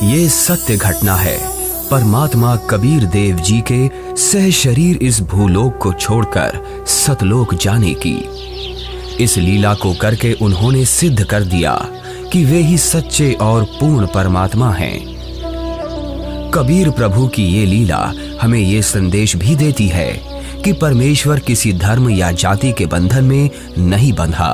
ये सत्य घटना है परमात्मा कबीर देव जी के सह शरीर इस भूलोक को छोड़कर सतलोक जाने की। इस लीला को करके उन्होंने सिद्ध कर दिया कि वे ही सच्चे और पूर्ण परमात्मा हैं। कबीर प्रभु की ये लीला हमें ये संदेश भी देती है कि परमेश्वर किसी धर्म या जाति के बंधन में नहीं बंधा,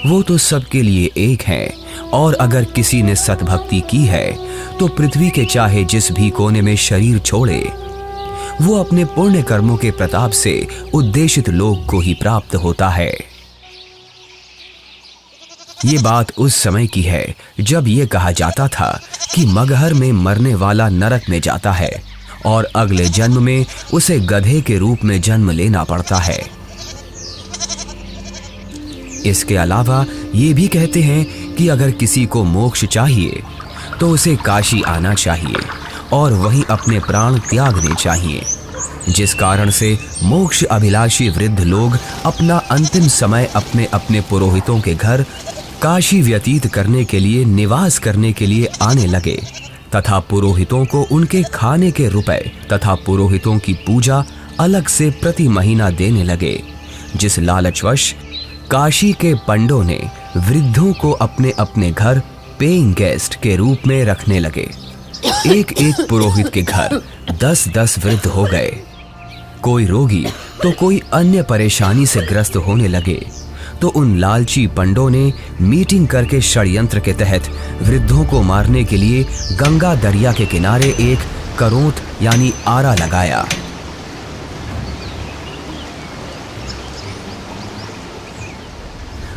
वो तो सबके लिए एक है। और अगर किसी ने सतभक्ति की है तो पृथ्वी के चाहे जिस भी कोने में शरीर छोड़े, वो अपने पुण्य कर्मों के प्रताप से उद्देशित लोक को ही प्राप्त होता है। ये बात उस समय की है जब ये कहा जाता था कि मगहर में मरने वाला नरक में जाता है और अगले जन्म में उसे गधे के रूप में जन्म लेना पड़ता है। इसके अलावा ये भी कहते हैं कि अगर किसी को मोक्ष चाहिए तो उसे काशी आना चाहिए और वहीं अपने प्राण त्यागने चाहिए, जिस कारण से मोक्ष अभिलाषी वृद्ध लोग अपना अंतिम समय अपने अपने पुरोहितों के घर काशी व्यतीत करने के लिए, निवास करने के लिए आने लगे तथा पुरोहितों को उनके खाने के रुपए तथा पुरोहितों की पूजा अलग से प्रति महीना देने लगे, जिस लालचवश काशी के पंडों ने वृद्धों को अपने अपने घर पेइंग गेस्ट के रूप में रखने लगे। एक एक पुरोहित के घर 10-10 वृद्ध हो गए। कोई रोगी तो कोई अन्य परेशानी से ग्रस्त होने लगे तो उन लालची पंडों ने मीटिंग करके षड्यंत्र के तहत वृद्धों को मारने के लिए गंगा दरिया के किनारे एक करोंत यानी आरा लगाया।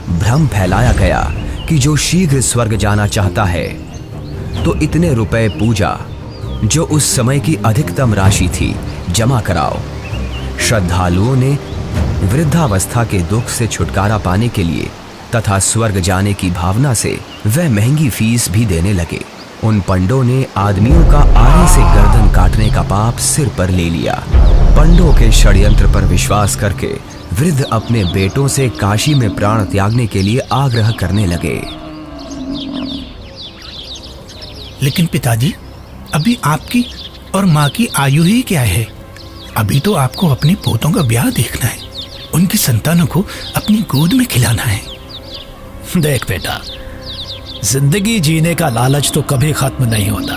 भ्रम फैलाया गया कि जो शीघ्र स्वर्ग जाना चाहता है तो इतने रुपए पूजा, जो उस समय की अधिकतम राशि थी, जमा कराओ। श्रद्धालुओं ने वृद्धावस्था के दुख से छुटकारा पाने के लिए तथा स्वर्ग जाने की भावना से वह महंगी फीस भी देने लगे। उन पंडों ने आदमियों का आरे से गर्दन काटने का पाप सिर पर ले लिया। पंडों के षड्यंत्र पर विश्वास करके वृद्ध अपने बेटों से काशी में प्राण त्यागने के लिए आग्रह करने लगे। लेकिन पिताजी, अभी आपकी और माँ की आयु ही क्या है? अभी तो आपको अपने पोतों का ब्याह देखना है, उनकी संतानों को अपनी गोद में खिलाना है। देख बेटा, जिंदगी जीने का लालच तो कभी खत्म नहीं होता,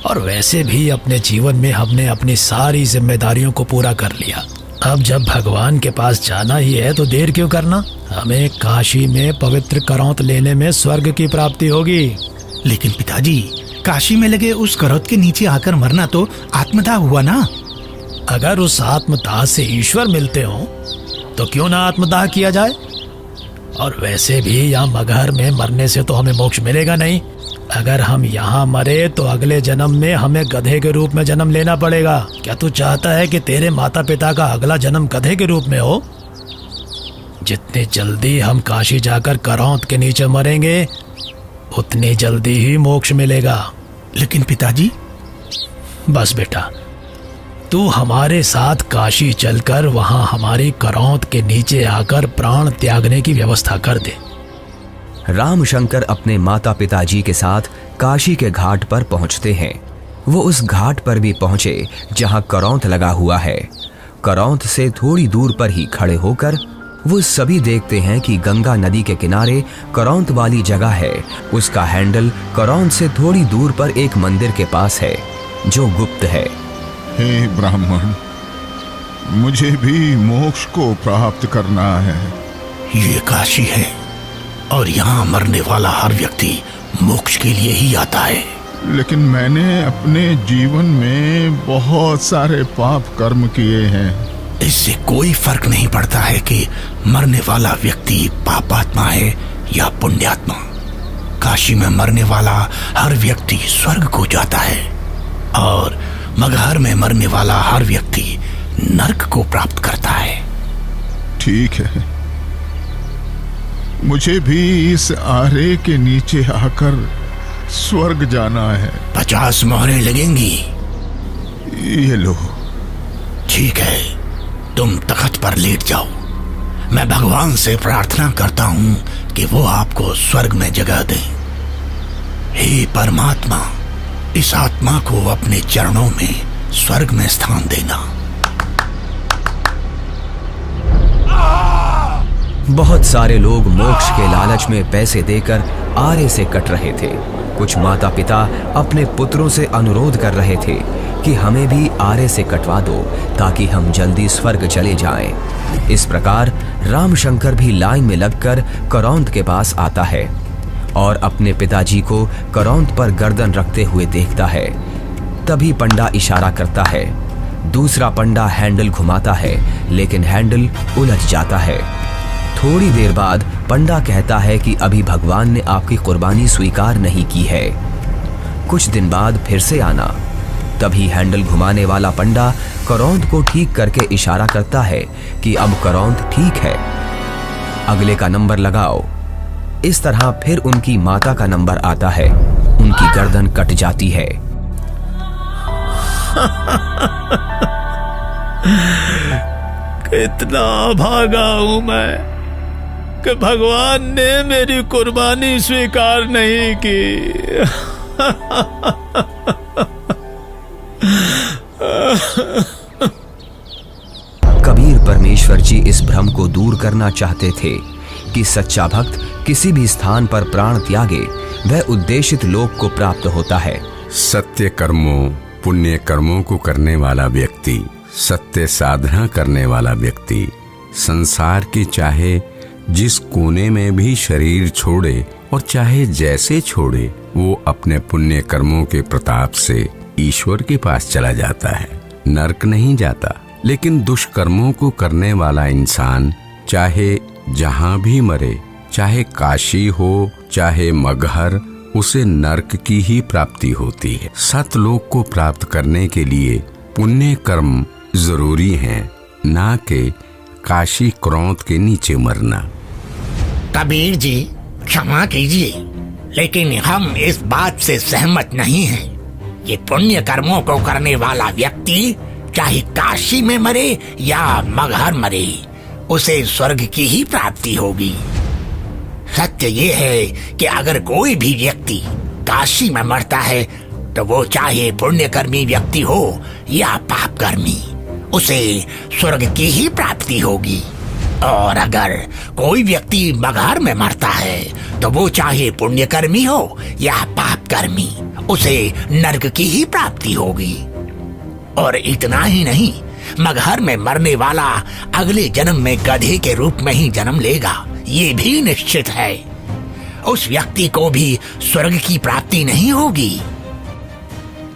और वैसे भी अपने जीवन में हमने अपनी सारी जिम्मेदारियों को पूरा कर लिया। अब जब भगवान के पास जाना ही है तो देर क्यों करना? हमें काशी में पवित्र करौंत लेने में स्वर्ग की प्राप्ति होगी। लेकिन पिताजी, काशी में लगे उस करौत के नीचे आकर मरना तो आत्मदाह हुआ ना? अगर उस आत्मदाह से ईश्वर मिलते हो तो क्यों ना आत्मदाह किया जाए? और वैसे भी यहाँ मगहर में मरने से तो हमें मोक्ष मिलेगा नहीं। अगर हम यहाँ मरे तो अगले जन्म में हमें गधे के रूप में जन्म लेना पड़ेगा। क्या तू चाहता है कि तेरे माता पिता का अगला जन्म गधे के रूप में हो? जितनी जल्दी हम काशी जाकर करौंत के नीचे मरेंगे उतनी जल्दी ही मोक्ष मिलेगा। लेकिन पिताजी। बस बेटा, तू हमारे साथ काशी चलकर वहां हमारी करौंत के नीचे आकर प्राण त्यागने की व्यवस्था कर दे। रामशंकर अपने माता पिताजी के साथ काशी के घाट पर पहुंचते हैं। वो उस घाट पर भी पहुंचे जहां करौंत लगा हुआ है। करौंत से थोड़ी दूर पर ही खड़े होकर वो सभी देखते हैं कि गंगा नदी के किनारे करौंत वाली जगह है। उसका हैंडल करौंत से थोड़ी दूर पर एक मंदिर के पास है जो गुप्त है। हे ब्राह्मण, मुझे भी मोक्ष को प्राप्त करना है। ये काशी है और यहाँ मरने वाला हर व्यक्ति मोक्ष के लिए ही आता है। लेकिन मैंने अपने जीवन में बहुत सारे पाप कर्म किए हैं। इससे कोई फर्क नहीं पड़ता है कि मरने वाला व्यक्ति पापात्मा है या पुण्यात्मा। काशी में मरने वाला हर व्यक्ति स्वर्ग को जाता है और मगहर में मरने वाला हर व्यक्ति नरक को प्राप्त करता है। ठीक है, मुझे भी इस आरे के नीचे आकर स्वर्ग जाना है। 50 मोहरें लगेंगी। ये लो। ठीक है, तुम तख्त पर लेट जाओ। मैं भगवान से प्रार्थना करता हूँ कि वो आपको स्वर्ग में जगह दे। हे परमात्मा, इस आत्मा को अपने चरणों में स्वर्ग में स्थान देना। बहुत सारे लोग मोक्ष के लालच में पैसे देकर आरे से कट रहे थे। कुछ माता पिता अपने पुत्रों से अनुरोध कर रहे थे कि हमें भी आरे से कटवा दो ताकि हम जल्दी स्वर्ग चले जाएं। इस प्रकार रामशंकर भी लाइन में लगकर करौंद के पास आता है और अपने पिताजी को करौंद पर गर्दन रखते हुए देखता है। तभी पंडा इशारा करता है। दूसरा पंडा हैंडल घुमाता है, लेकिन हैंडल उलझ जाता है। थोड़ी देर बाद पंडा कहता है कि अभी भगवान ने आपकी कुर्बानी स्वीकार नहीं की है, कुछ दिन बाद फिर से आना। तभी हैंडल घुमाने वाला पंडा करौंद को ठीक करके इशारा करता है कि अब करौंद ठीक है, अगले का नंबर लगाओ। इस तरह फिर उनकी माता का नंबर आता है। उनकी गर्दन कट जाती है। कितना भागा हूं मैं कि भगवान ने मेरी कुर्बानी स्वीकार नहीं की। कबीर परमेश्वर जी इस भ्रम को दूर करना चाहते थे कि सच्चा भक्त किसी भी स्थान पर प्राण त्यागे वह उद्देशित लोक को प्राप्त होता है। सत्य कर्मों, पुण्य कर्मों को करने वाला व्यक्ति, सत्य साधना करने वाला व्यक्ति संसार के चाहे जिस कोने में भी शरीर छोड़े और चाहे जैसे छोड़े, वो अपने पुण्य कर्मों के प्रताप से ईश्वर के पास चला जाता है, नरक नहीं जाता। लेकिन दुष्कर्मों को करने वाला इंसान चाहे जहां भी मरे, चाहे काशी हो चाहे मगहर, उसे नरक की ही प्राप्ति होती है। सतलोक को प्राप्त करने के लिए पुण्य कर्म जरूरी हैं, ना कि काशी क्रोध के नीचे मरना। कबीर जी क्षमा कीजिए, लेकिन हम इस बात से सहमत नहीं हैं। ये पुण्य कर्मों को करने वाला व्यक्ति चाहे काशी में मरे या मगहर मरे, उसे स्वर्ग की ही प्राप्ति होगी। सत्य ये है कि अगर कोई भी व्यक्ति काशी में मरता है तो वो चाहे पुण्यकर्मी व्यक्ति हो या पापकर्मी, उसे स्वर्ग की ही प्राप्ति होगी। और अगर कोई व्यक्ति मगहर में मरता है तो वो चाहे पुण्यकर्मी हो या पापकर्मी, उसे नरक की ही प्राप्ति होगी। और इतना ही नहीं, मगहर में मरने वाला अगले जन्म में गधे के रूप में ही जन्म लेगा, ये भी निश्चित है। उस व्यक्ति को भी स्वर्ग की प्राप्ति नहीं होगी।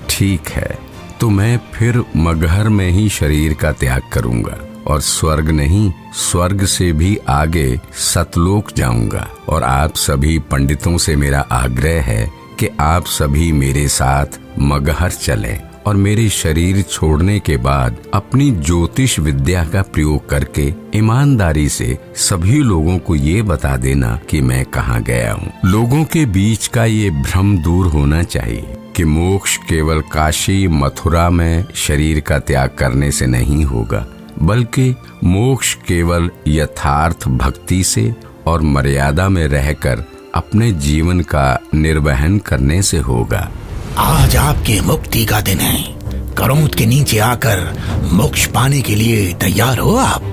ठीक है, तो मैं फिर मगहर में ही शरीर का त्याग करूंगा और स्वर्ग नहीं, स्वर्ग से भी आगे सतलोक जाऊंगा। और आप सभी पंडितों से मेरा आग्रह है कि आप सभी मेरे साथ मगहर चलें और मेरे शरीर छोड़ने के बाद अपनी ज्योतिष विद्या का प्रयोग करके ईमानदारी से सभी लोगों को ये बता देना कि मैं कहाँ गया हूँ। लोगों के बीच का ये भ्रम दूर होना चाहिए कि मोक्ष केवल काशी मथुरा में शरीर का त्याग करने से नहीं होगा, बल्कि मोक्ष केवल यथार्थ भक्ति से और मर्यादा में रहकर अपने जीवन का निर्वहन करने से होगा। आज आपके मुक्ति का दिन है। करौंद के नीचे आकर मोक्ष पाने के लिए तैयार हो आप?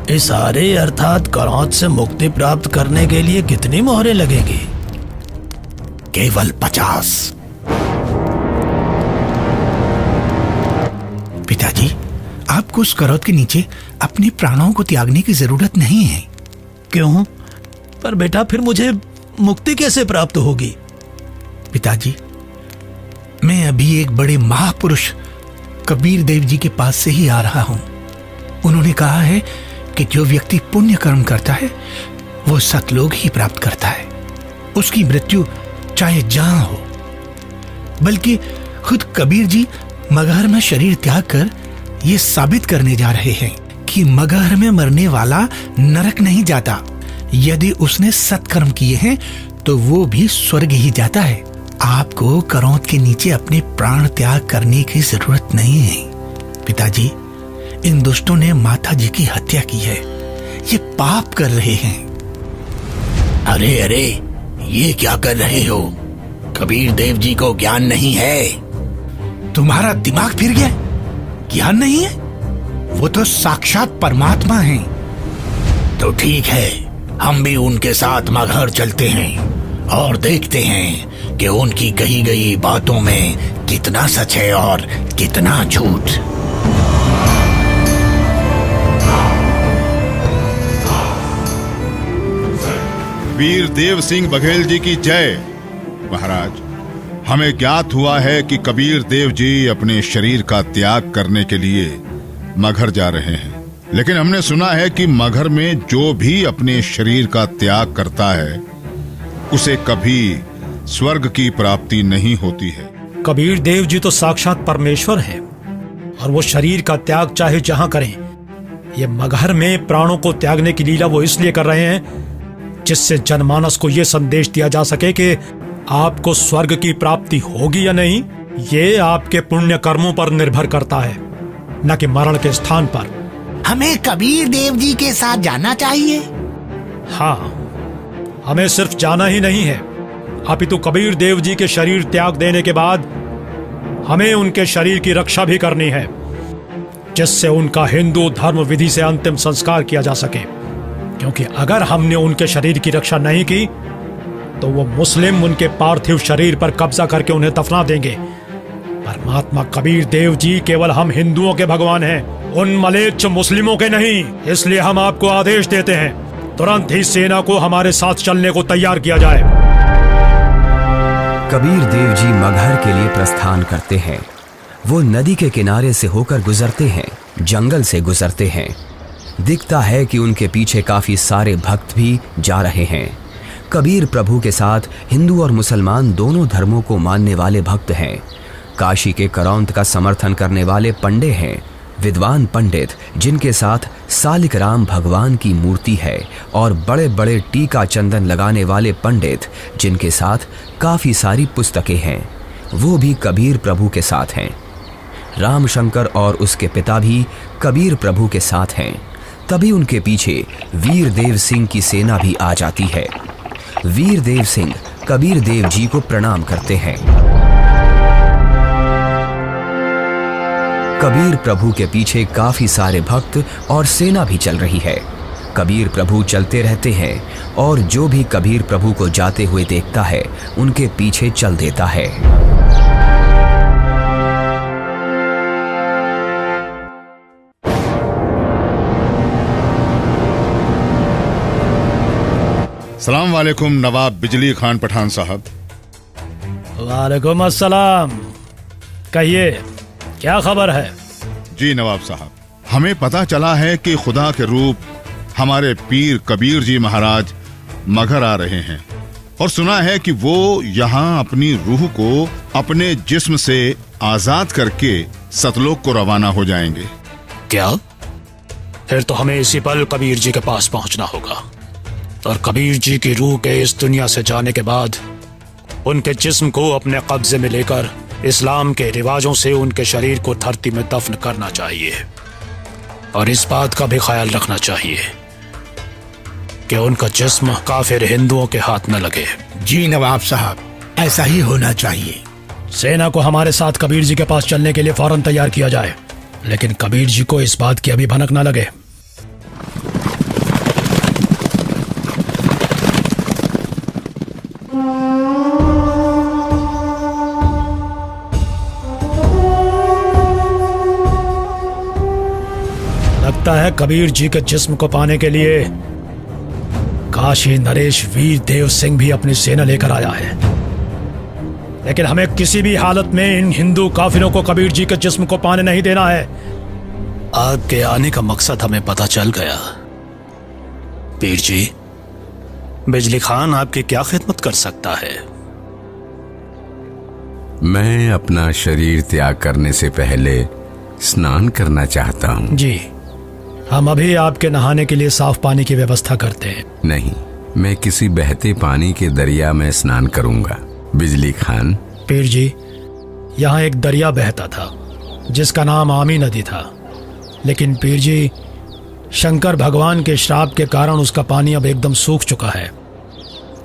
इस आरे अर्थात करौंद से मुक्ति प्राप्त करने के लिए कितनी मोहरें लगेंगी? केवल 50। पिताजी, आपको उस करौंद के नीचे अपने प्राणों को त्यागने की जरूरत नहीं है। क्यों? पर बेटा फिर मुझे मुक्ति कैसे प्राप्त होगी? पिताजी, मैं अभी एक बड़े महापुरुष कबीर देव जी के पास से ही आ रहा हूं। उन्होंने कहा है कि जो व्यक्ति पुण्य कर्म करता है वो सतलोक ही प्राप्त करता है। उसकी मृत्यु चाहे जहां हो। बल्कि खुद कबीर जी मगहर में शरीर त्याग कर ये साबित करने जा रहे हैं कि मगहर में मरने वाला नरक नहीं जाता। यदि उसने सत्कर्म किए हैं तो वो भी स्वर्ग ही जाता है। आपको करौंद के नीचे अपने प्राण त्याग करने की जरूरत नहीं है। पिताजी, इन दुष्टों ने माता जी की हत्या की है। ये पाप कर रहे हैं। अरे अरे, ये क्या कर रहे हो? कबीर देव जी को ज्ञान नहीं है। तुम्हारा दिमाग फिर गया? ज्ञान नहीं है? वो तो साक्षात परमात्मा हैं। तो ठीक है, हम भी उनके साथ मगहर चलते हैं और देखते हैं कि उनकी कही गई बातों में कितना सच है और कितना झूठ। वीर देव सिंह बघेल जी की जय। महाराज, हमें ज्ञात हुआ है कि कबीर देव जी अपने शरीर का त्याग करने के लिए मगहर जा रहे हैं, लेकिन हमने सुना है कि मगहर में जो भी अपने शरीर का त्याग करता है उसे कभी स्वर्ग की प्राप्ति नहीं होती है। कबीर देव जी तो साक्षात परमेश्वर हैं और वो शरीर का त्याग चाहे जहां करें। ये मगहर में प्राणों को त्यागने की लीला वो इसलिए कर रहे हैं जिससे जनमानस को ये संदेश दिया जा सके कि आपको स्वर्ग की प्राप्ति होगी या नहीं, ये आपके पुण्य कर्मों पर निर्भर करता है, न कि मरण के स्थान पर। हमें कबीर देव जी के साथ जाना चाहिए। हाँ, हमें सिर्फ जाना ही नहीं है, अपितु कबीर देव जी के शरीर त्याग देने के बाद हमें उनके शरीर की रक्षा भी करनी है, जिससे उनका हिंदू धर्म विधि से अंतिम संस्कार किया जा सके। क्योंकि अगर हमने उनके शरीर की रक्षा नहीं की तो वो मुस्लिम उनके पार्थिव शरीर पर कब्जा करके उन्हें दफना देंगे। परमात्मा कबीर देव जी केवल हम हिंदुओं के भगवान हैं, उन मलेच्छ मुस्लिमों के नहीं। इसलिए हम आपको आदेश देते हैं, तुरंत ही सेना को हमारे साथ चलने को तैयार किया जाए। कबीर देव जी मगहर के लिए प्रस्थान करते हैं। वो नदी के किनारे से होकर गुजरते हैं, जंगल से गुजरते हैं। दिखता है कि उनके पीछे काफी सारे भक्त भी जा रहे हैं। कबीर प्रभु के साथ हिंदू और मुसलमान दोनों धर्मों को मानने वाले भक्त हैं। काशी के करौंत का समर्थन करने वाले पंडे हैं, विद्वान पंडित जिनके साथ सालिक राम भगवान की मूर्ति है, और बड़े बड़े टीका चंदन लगाने वाले पंडित जिनके साथ काफी सारी पुस्तकें हैं, वो भी कबीर प्रभु के साथ हैं। रामशंकर और उसके पिता भी कबीर प्रभु के साथ हैं। तभी उनके पीछे वीर देव सिंह की सेना भी आ जाती है। वीर देव सिंह कबीर देव जी को प्रणाम करते हैं। कबीर प्रभु के पीछे काफी सारे भक्त और सेना भी चल रही है। कबीर प्रभु चलते रहते हैं और जो भी कबीर प्रभु को जाते हुए देखता है उनके पीछे चल देता है। सलाम वालेकुम नवाब बिजली खान पठान साहब। वालेकुम अस्सलाम। कहिए, क्या खबर है? जी नवाब साहब, हमें पता चला है कि खुदा के रूप हमारे पीर कबीर जी महाराज मगहर आ रहे हैं, और सुना है कि वो यहाँ अपनी रूह को अपने जिस्म से आजाद करके सतलोक को रवाना हो जाएंगे। क्या? फिर तो हमें इसी पल कबीर जी के पास पहुंचना होगा, और कबीर जी की रूह के इस दुनिया से जाने के बाद उनके जिस्म को अपने कब्जे में लेकर इस्लाम के रिवाजों से उनके शरीर को धरती में दफन करना चाहिए। और इस बात का भी ख्याल रखना चाहिए कि उनका जिस्म काफिर हिंदुओं के हाथ न लगे। जी नवाब साहब, ऐसा ही होना चाहिए। सेना को हमारे साथ कबीर जी के पास चलने के लिए फौरन तैयार किया जाए, लेकिन कबीर जी को इस बात की अभी भनक न लगे। लगता है कबीर जी के जिस्म को पाने के लिए काशी नरेश वीर देव सिंह भी अपनी सेना लेकर आया है, लेकिन हमें किसी भी हालत में इन हिंदू काफिरों को कबीर जी के जिस्म को पाने नहीं देना है। आपके आने का मकसद हमें पता चल गया। पीर जी, बिजली खान आपकी क्या खिदमत कर सकता है? मैं अपना शरीर त्याग करने से पहले स्नान करना चाहता हूँ। जी, हम अभी आपके नहाने के लिए साफ पानी की व्यवस्था करते हैं। नहीं, मैं किसी बहते पानी के दरिया में स्नान करूंगा। बिजली खान। पीर जी, यहाँ एक दरिया बहता था जिसका नाम आमी नदी था, लेकिन पीर जी, शंकर भगवान के श्राप के कारण उसका पानी अब एकदम सूख चुका है।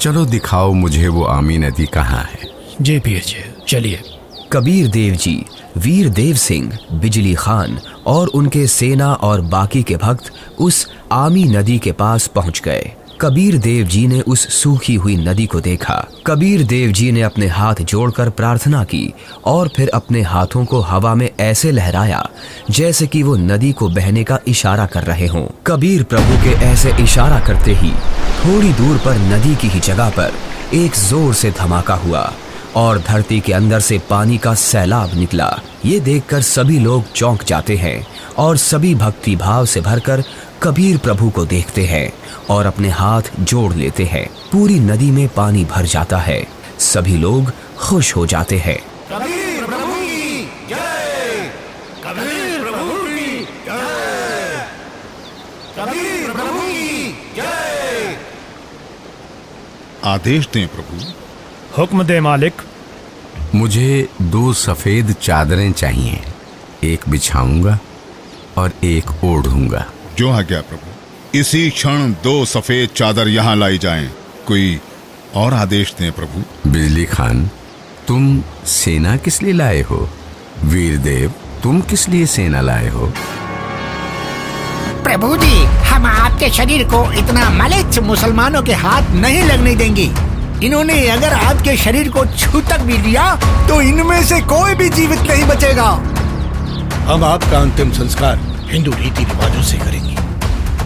चलो दिखाओ मुझे वो आमी नदी कहाँ है। जी पीर जी, चलिए। कबीर देव जी, वीर देव सिंह, बिजली खान और उनके सेना और बाकी के भक्त उस आमी नदी के पास पहुंच गए। कबीर देव जी ने उस सूखी हुई नदी को देखा। कबीर देव जी ने अपने हाथ जोड़कर प्रार्थना की और फिर अपने हाथों को हवा में ऐसे लहराया जैसे कि वो नदी को बहने का इशारा कर रहे हों। कबीर प्रभु के ऐसे इशारा करते ही थोड़ी दूर पर नदी की ही जगह पर एक जोर से धमाका हुआ और धरती के अंदर से पानी का सैलाब निकला। ये देखकर सभी लोग चौंक जाते हैं और सभी भक्ति भाव से भरकर कबीर प्रभु को देखते हैं और अपने हाथ जोड़ लेते हैं। पूरी नदी में पानी भर जाता है। सभी लोग खुश हो जाते हैं। कबीर प्रभु की जय, कबीर प्रभु की जय, कबीर प्रभु की जय। आदेश दें प्रभु। हुक्म दे मालिक। मुझे 2 सफेद चादरें चाहिए, एक बिछाऊंगा और एक ओढ़ूंगा। जो आज्ञा प्रभु। इसी क्षण 2 सफेद चादर यहाँ लाई जाएं। कोई और आदेश दें प्रभु। बिजली खान, तुम सेना किस लिए लाए हो? वीर देव, तुम किस लिए सेना लाए हो? प्रभु जी, हम आपके शरीर को इतना मलिच्छ मुसलमानों के हाथ नहीं लगने देंगे। इन्होंने अगर आपके शरीर को छू तक भी लिया तो इनमें से कोई भी जीवित नहीं बचेगा। हम आपका अंतिम संस्कार हिंदू रीति रिवाजों से करेंगे।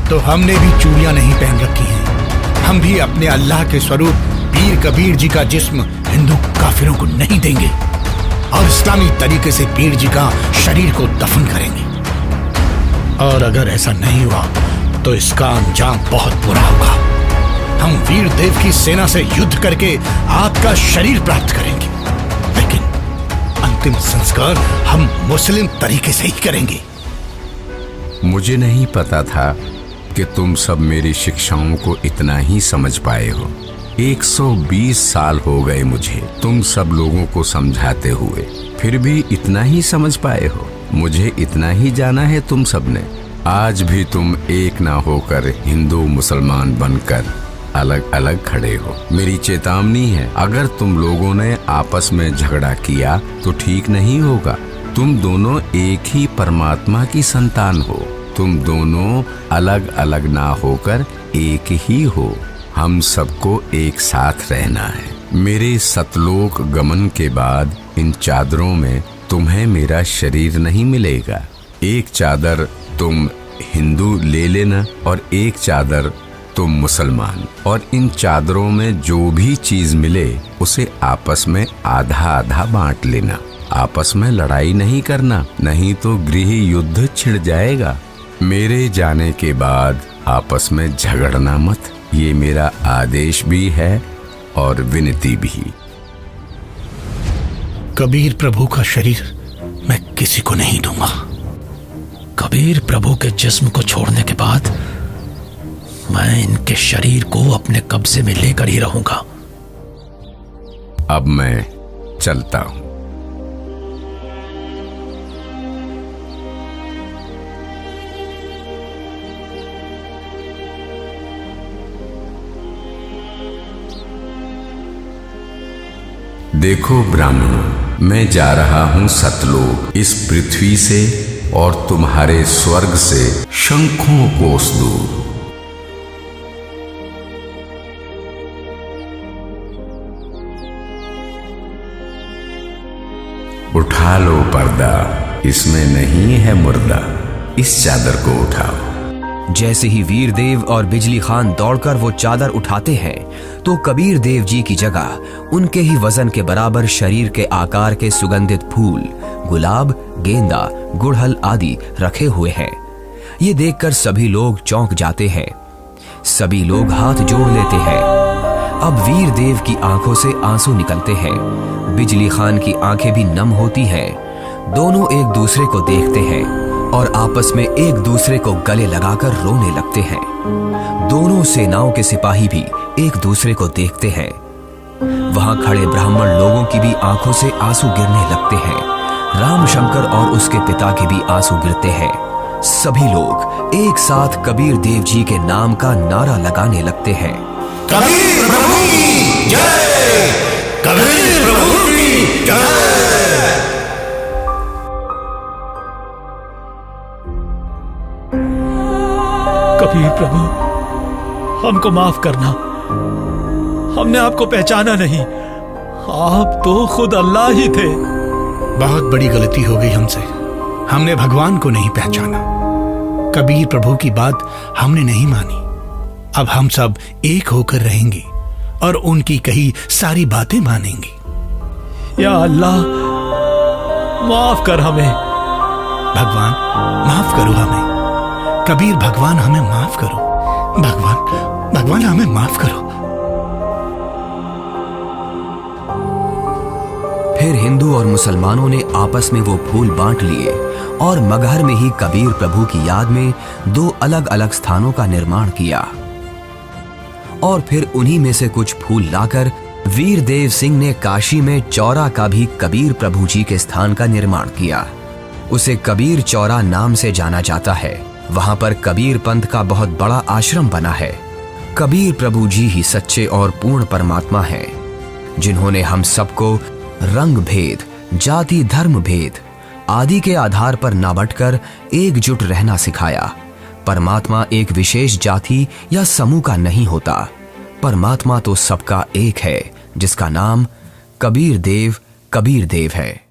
तो हमने भी चूड़ियां नहीं पहन रखी हैं। हम भी अपने अल्लाह के स्वरूप पीर कबीर जी का जिस्म हिंदू काफिरों को नहीं देंगे और इस्लामी तरीके से पीर जी का शरीर को दफन करेंगे। और अगर ऐसा नहीं हुआ तो इसका अंजाम बहुत बुरा होगा। हम वीर देव की सेना से युद्ध करके आपका शरीर प्राप्त करेंगे, लेकिन अंतिम संस्कार हम मुस्लिम तरीके से ही करेंगे। मुझे नहीं पता था कि तुम सब मेरी शिक्षाओं को इतना ही समझ पाए हो। 120 साल हो गए मुझे तुम सब लोगों को समझाते हुए, फिर भी इतना ही समझ पाए हो। मुझे इतना ही जाना है तुम सब ने। आज भी तुम एक ना होकर हिंदू मुसलमान बनकर अलग अलग खड़े हो। मेरी चेतावनी है, अगर तुम लोगों ने आपस में झगड़ा किया तो ठीक नहीं होगा। तुम दोनों एक ही परमात्मा की संतान हो। तुम दोनों अलग अलग ना होकर एक ही हो। हम सबको एक साथ रहना है। मेरे सतलोक गमन के बाद इन चादरों में तुम्हें मेरा शरीर नहीं मिलेगा। एक चादर तुम हिंदू ले लेना और एक चादर तुम मुसलमान, और इन चादरों में जो भी चीज मिले उसे आपस में आधा आधा बांट लेना। आपस में लड़ाई नहीं करना, नहीं तो गृह युद्ध छिड़ जाएगा। मेरे जाने के बाद आपस में झगड़ना मत, ये मेरा आदेश भी है और विनती भी। कबीर प्रभु का शरीर मैं किसी को नहीं दूंगा। कबीर प्रभु के जिस्म को छोड़ने के बाद मैं इनके शरीर को अपने कब्जे में लेकर ही रहूंगा। अब मैं चलता हूं। देखो ब्राह्मणों, मैं जा रहा हूं सतलोक, इस पृथ्वी से और तुम्हारे स्वर्ग से शंखों कोस दूर। उठा लो पर्दा, इसमें नहीं है मुर्दा, इस चादर को उठाओ। जैसे ही वीर देव और बिजली खान दौड़कर वो चादर उठाते हैं तो कबीर देव जी की जगह उनके ही वजन के बराबर शरीर के आकार के सुगंधित फूल, गुलाब, गेंदा, गुड़हल आदि रखे हुए हैं। ये देखकर सभी लोग चौंक जाते हैं। सभी लोग हाथ जोड़ लेते हैं। अब वीर देव की आंखों से आंसू निकलते हैं। बिजली खान की आंखें भी नम होती हैं। दोनों एक दूसरे को देखते हैं और आपस में एक दूसरे को गले लगाकर रोने लगते हैं। दोनों सेनाओं के सिपाही भी एक दूसरे को देखते हैं। वहां खड़े ब्राह्मण लोगों की भी आंखों से आंसू गिरने लगते हैं। रामशंकर और उसके पिता के भी आंसू गिरते हैं। सभी लोग एक साथ कबीर देव जी के नाम का नारा लगाने लगते हैं। कबीर प्रभु की जय, कबीर प्रभु की जय। कबीर प्रभु, हमको माफ करना, हमने आपको पहचाना नहीं। आप तो खुद अल्लाह ही थे। बहुत बड़ी गलती हो गई हमसे, हमने भगवान को नहीं पहचाना। कबीर प्रभु की बात हमने नहीं मानी। अब हम सब एक होकर रहेंगे और उनकी कही सारी बातें मानेंगे। या अल्लाह, माफ कर हमें। भगवान माफ करो हमें। कबीर भगवान हमें माफ करो। भगवान हमें माफ करो। फिर हिंदू और मुसलमानों ने आपस में वो फूल बांट लिए और मगहर में ही कबीर प्रभु की याद में 2 अलग अलग स्थानों का निर्माण किया। और फिर उन्हीं में से कुछ फूल लाकर वीर देव सिंह ने काशी में चौरा का भी कबीर प्रभु जी के स्थान का निर्माण किया। उसे कबीर चौरा नाम से जाना जाता है। वहां पर कबीर पंथ का बहुत बड़ा आश्रम बना है। कबीर प्रभु जी ही सच्चे और पूर्ण परमात्मा हैं, जिन्होंने हम सबको रंग भेद, जाति धर्म भेद आदि के आधार पर ना बंटकर एकजुट रहना सिखाया। परमात्मा एक विशेष जाति या समूह का नहीं होता। परमात्मा तो सबका एक है, जिसका नाम कबीर देव है।